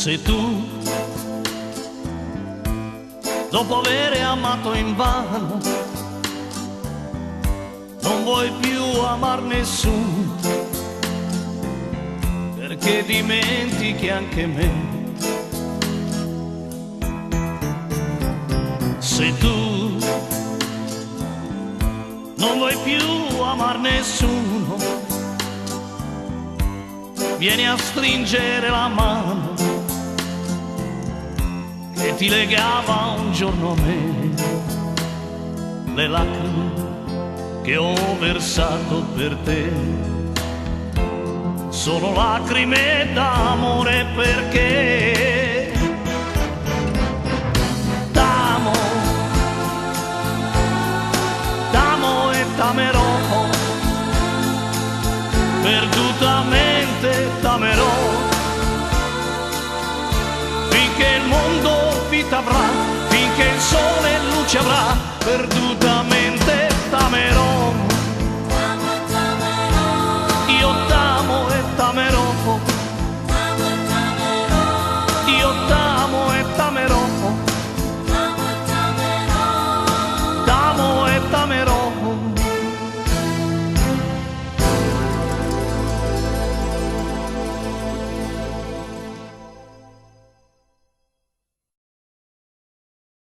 Se tu, dopo avere amato invano, non vuoi più amar nessuno, perché dimentichi anche me. Se tu non vuoi più amar nessuno, vieni a stringere la mano che ti legava un giorno a me. Le lacrime che ho versato per te sono lacrime d'amore, perché t'amo, t'amo e t'amerò, perdutamente t'amerò, finché il mondo vita avrà, finché il sole luce avrà, perdutamente t'amerò.